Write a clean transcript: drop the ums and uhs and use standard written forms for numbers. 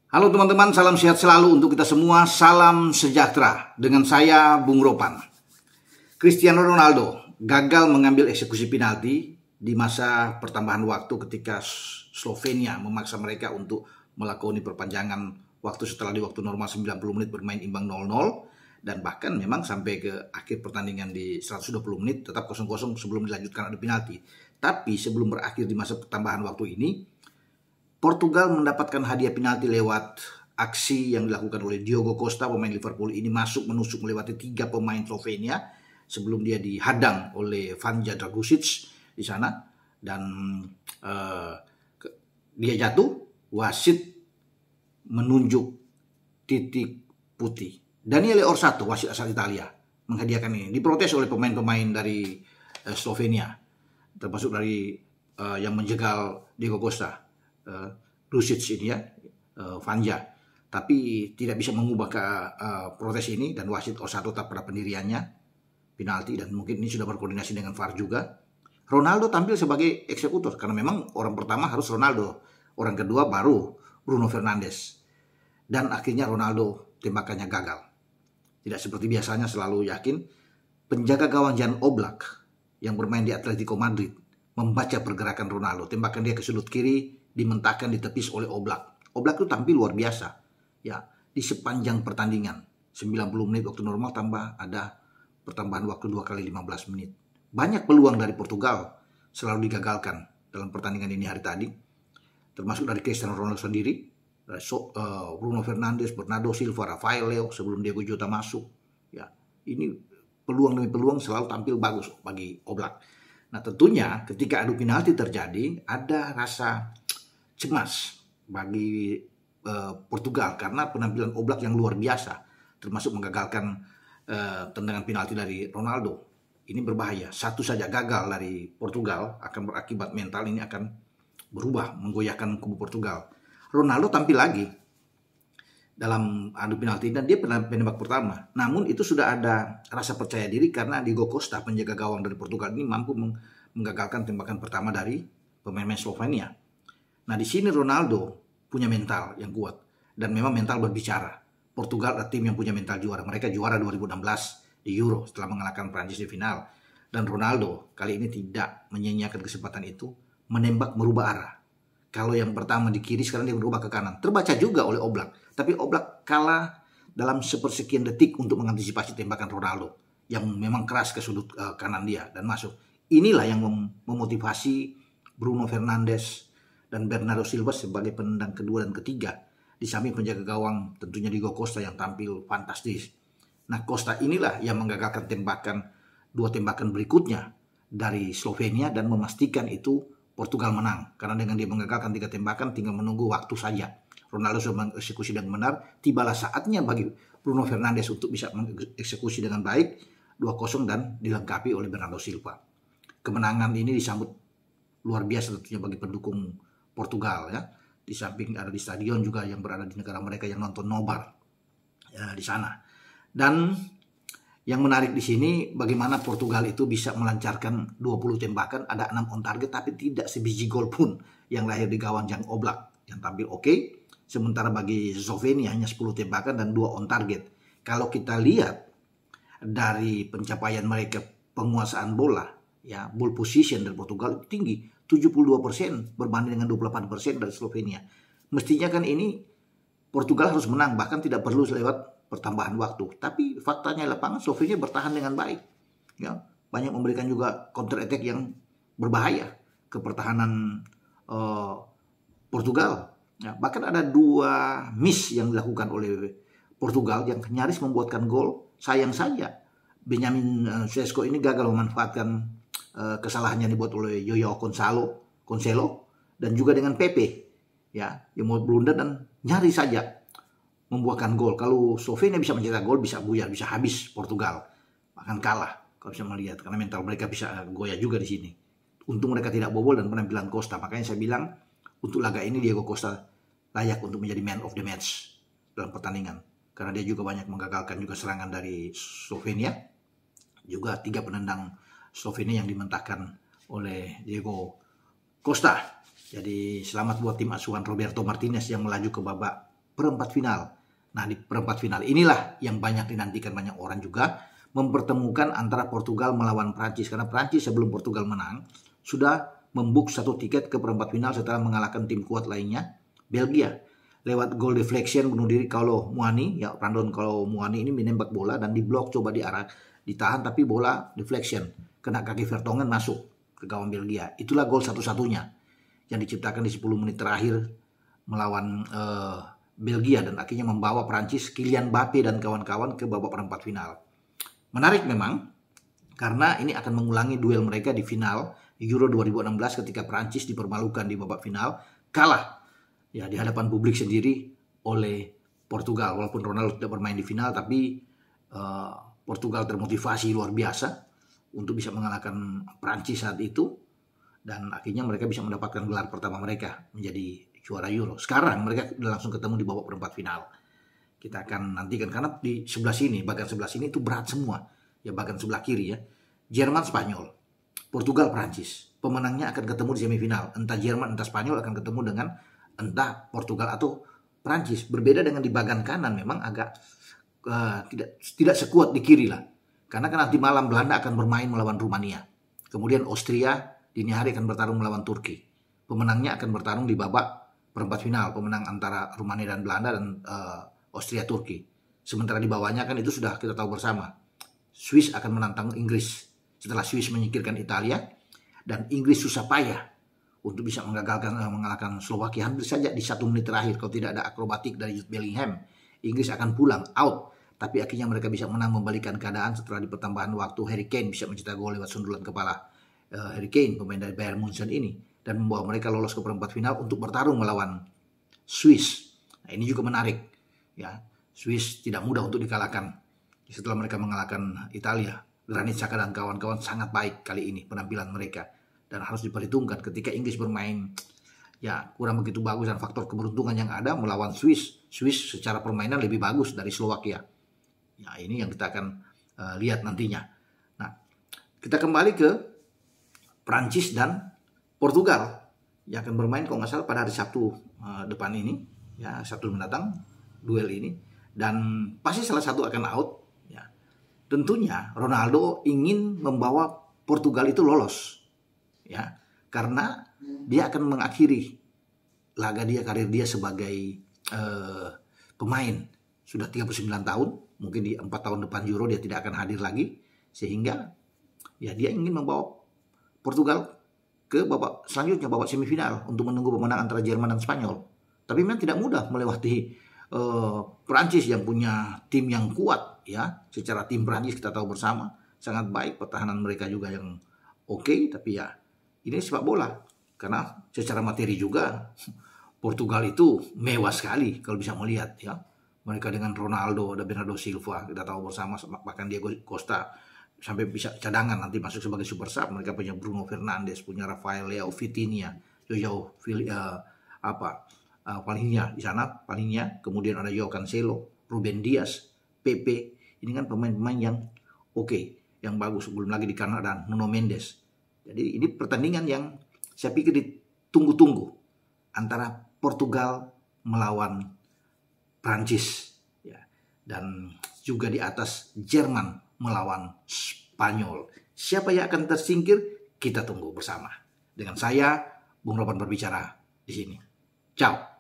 Halo teman-teman, salam sehat selalu untuk kita semua, salam sejahtera. Dengan saya, Bung Ropan. Cristiano Ronaldo gagal mengambil eksekusi penalti di masa pertambahan waktu ketika Slovenia memaksa mereka untuk melakoni perpanjangan waktu setelah di waktu normal 90 menit bermain imbang 0-0. Dan bahkan memang sampai ke akhir pertandingan di 120 menit tetap 0-0 sebelum dilanjutkan adu penalti. Tapi sebelum berakhir di masa pertambahan waktu ini, Portugal mendapatkan hadiah penalti lewat aksi yang dilakukan oleh Diogo Costa, pemain Liverpool ini menusuk melewati 3 pemain Slovenia sebelum dia dihadang oleh Vanja Dragušić di sana dan dia jatuh. Wasit menunjuk titik putih. Daniele Orsato, wasit asal Italia, menghadiahkan ini. Diprotes oleh pemain-pemain dari Slovenia, termasuk dari yang menjegal Diogo Costa. Drusic ini ya, Vanja, tapi tidak bisa mengubah protes ini dan wasit Orsato tetap pada pendiriannya penalti dan mungkin ini sudah berkoordinasi dengan VAR juga. Ronaldo tampil sebagai eksekutor karena memang orang pertama harus Ronaldo, orang kedua baru Bruno Fernandes dan akhirnya Ronaldo tembakannya gagal. Tidak seperti biasanya selalu yakin. Penjaga gawang Jan Oblak yang bermain di Atletico Madrid membaca pergerakan Ronaldo, tembakan dia ke sudut kiri dimentahkan ditepis oleh Oblak. Oblak itu tampil luar biasa. Ya, di sepanjang pertandingan 90 menit waktu normal tambah ada pertambahan waktu 2 kali 15 menit. Banyak peluang dari Portugal selalu digagalkan dalam pertandingan ini hari tadi. Termasuk dari Cristiano Ronaldo sendiri, dari Bruno Fernandes, Bernardo Silva, Rafael Leo sebelum Diego Jota masuk. Ya, ini peluang demi peluang selalu tampil bagus bagi Oblak. Nah, tentunya ketika adu penalti terjadi ada rasa cemas bagi Portugal karena penampilan Oblak yang luar biasa, termasuk menggagalkan tendangan penalti dari Ronaldo. Ini berbahaya. Satu saja gagal dari Portugal akan berakibat mental ini akan berubah, menggoyahkan kubu Portugal. Ronaldo tampil lagi dalam adu penalti dan dia penembak pertama. Namun itu sudah ada rasa percaya diri karena Diogo Costa, penjaga gawang dari Portugal ini mampu menggagalkan tembakan pertama dari pemain Slovenia. Nah, di sini Ronaldo punya mental yang kuat dan memang mental berbicara. Portugal adalah tim yang punya mental juara. Mereka juara 2016 di Euro setelah mengalahkan Prancis di final. Dan Ronaldo kali ini tidak menyia-nyiakan kesempatan itu, menembak merubah arah. Kalau yang pertama di kiri, sekarang dia berubah ke kanan. Terbaca juga oleh Oblak, tapi Oblak kalah dalam sepersekian detik untuk mengantisipasi tembakan Ronaldo yang memang keras ke sudut kanan dia dan masuk. Inilah yang memotivasi Bruno Fernandes dan Bernardo Silva sebagai penendang kedua dan ketiga. Di samping penjaga gawang tentunya Diogo Costa yang tampil fantastis. Nah, Costa inilah yang menggagalkan dua tembakan berikutnya dari Slovenia dan memastikan itu Portugal menang. Karena dengan dia menggagalkan 3 tembakan tinggal menunggu waktu saja. Ronaldo sudah mengeksekusi dengan benar. Tibalah saatnya bagi Bruno Fernandes untuk bisa mengeksekusi dengan baik 2-0 dan dilengkapi oleh Bernardo Silva. Kemenangan ini disambut luar biasa tentunya bagi pendukung Portugal ya. Di samping ada di stadion juga yang berada di negara mereka yang nonton nobar ya, di sana. Dan yang menarik di sini bagaimana Portugal itu bisa melancarkan 20 tembakan, ada 6 on target tapi tidak sebiji gol pun yang lahir di gawang Jan Oblak yang tampil oke. Sementara bagi Slovenia hanya 10 tembakan dan 2 on target. Kalau kita lihat dari pencapaian mereka penguasaan bola ya, ball position dari Portugal tinggi 72% berbanding dengan 28% dari Slovenia. Mestinya kan ini Portugal harus menang, bahkan tidak perlu lewat pertambahan waktu. Tapi faktanya lapangan Slovenia bertahan dengan baik. Ya, banyak memberikan juga counter attack yang berbahaya ke pertahanan Portugal. Ya, bahkan ada 2 miss yang dilakukan oleh Portugal yang nyaris membuatkan gol. Sayang saja Benjamin Sesko ini gagal memanfaatkan kesalahannya dibuat oleh Joao Cancelo dan juga dengan Pepe ya, yang mau blunder dan nyaris saja membuahkan gol. Kalau Slovenia bisa mencetak gol bisa buyar, bisa habis Portugal, akan kalah kalau bisa melihat karena mental mereka bisa goyah juga di sini. Untung mereka tidak bobol dan penampilan Costa, makanya saya bilang untuk laga ini Diego Costa layak untuk menjadi man of the match dalam pertandingan karena dia juga banyak menggagalkan juga serangan dari Slovenia, juga 3 penendang Slovenia yang dimentahkan oleh Diego Costa. Jadi selamat buat tim asuhan Roberto Martinez yang melaju ke babak perempat final. Nah, di perempat final inilah yang banyak dinantikan banyak orang juga, mempertemukan antara Portugal melawan Prancis. Karena Prancis sebelum Portugal menang sudah membook satu tiket ke perempat final setelah mengalahkan tim kuat lainnya, Belgia. Lewat gol deflection bunuh diri Kolo Muani, ya Brandon Kolo Muani ini menembak bola dan diblok, coba diarah, ditahan tapi bola deflection, kena kaki Vertonghen masuk ke gawang Belgia. Itulah gol satu-satunya yang diciptakan di 10 menit terakhir melawan Belgia dan akhirnya membawa Prancis, Kylian Mbappe dan kawan-kawan ke babak perempat final. Menarik memang karena ini akan mengulangi duel mereka di final Euro 2016 ketika Prancis dipermalukan di babak final, kalah ya di hadapan publik sendiri oleh Portugal. Walaupun Ronaldo tidak bermain di final, tapi Portugal termotivasi luar biasa untuk bisa mengalahkan Prancis saat itu dan akhirnya mereka bisa mendapatkan gelar pertama mereka menjadi juara Euro. Sekarang mereka langsung ketemu di babak perempat final. Kita akan nantikan karena di sebelah sini, bagian sebelah sini itu berat semua. Ya bagian sebelah kiri ya. Jerman, Spanyol, Portugal, Prancis. Pemenangnya akan ketemu di semifinal. Entah Jerman, entah Spanyol akan ketemu dengan entah Portugal atau Prancis. Berbeda dengan di bagian kanan memang agak tidak sekuat di kiri lah. Karena kan nanti malam Belanda akan bermain melawan Rumania. Kemudian Austria dini hari akan bertarung melawan Turki. Pemenangnya akan bertarung di babak perempat final, pemenang antara Rumania dan Belanda dan Austria-Turki. Sementara di bawahnya kan itu sudah kita tahu bersama. Swiss akan menantang Inggris setelah Swiss menyingkirkan Italia dan Inggris susah payah untuk bisa mengalahkan Slovakia hampir saja di 1 menit terakhir kalau tidak ada akrobatik dari Jude Bellingham. Inggris akan pulang out, tapi akhirnya mereka bisa menang membalikan keadaan setelah di pertambahan waktu Harry Kane bisa mencetak gol lewat sundulan kepala Harry Kane, pemain dari Bayern Munchen ini, dan membawa mereka lolos ke perempat final untuk bertarung melawan Swiss. Nah, ini juga menarik. Ya, Swiss tidak mudah untuk dikalahkan. Setelah mereka mengalahkan Italia, Granit Xhaka dan kawan-kawan sangat baik kali ini penampilan mereka. Dan harus diperhitungkan ketika Inggris bermain ya kurang begitu bagus dan faktor keberuntungan yang ada melawan Swiss. Swiss secara permainan lebih bagus dari Slovakia. Ya, ini yang kita akan lihat nantinya. Nah, kita kembali ke Prancis dan Portugal yang akan bermain kalau nggak salah pada hari Sabtu depan ini, ya Sabtu mendatang duel ini, dan pasti salah satu akan out. Ya, tentunya Ronaldo ingin membawa Portugal itu lolos, ya karena dia akan mengakhiri laga dia, karir dia sebagai pemain sudah 39 tahun, mungkin di 4 tahun depan Euro dia tidak akan hadir lagi, sehingga ya dia ingin membawa Portugal ke babak selanjutnya, babak semifinal untuk menunggu pemenang antara Jerman dan Spanyol. Tapi memang tidak mudah melewati Prancis yang punya tim yang kuat ya. Secara tim Prancis kita tahu bersama sangat baik, pertahanan mereka juga yang oke, tapi ya ini sepak bola. Karena secara materi juga Portugal itu mewah sekali kalau bisa melihat ya. Mereka dengan Ronaldo, ada Bernardo Silva, kita tahu bersama, bahkan Diego Costa sampai bisa cadangan nanti masuk sebagai super sub. Mereka punya Bruno Fernandes, punya Rafael Leao, Vitinha, Joao Palhinha di sana, Palhinha, kemudian ada Joao Cancelo, Ruben Dias, Pepe. Ini kan pemain-pemain yang oke, yang bagus. Belum lagi di kanan ada Nuno Mendes. Jadi ini pertandingan yang saya pikir ditunggu-tunggu antara Portugal melawan Prancis ya, dan juga di atas Jerman melawan Spanyol. Siapa yang akan tersingkir? Kita tunggu bersama. Dengan saya, Bung Ropan berbicara di sini. Ciao.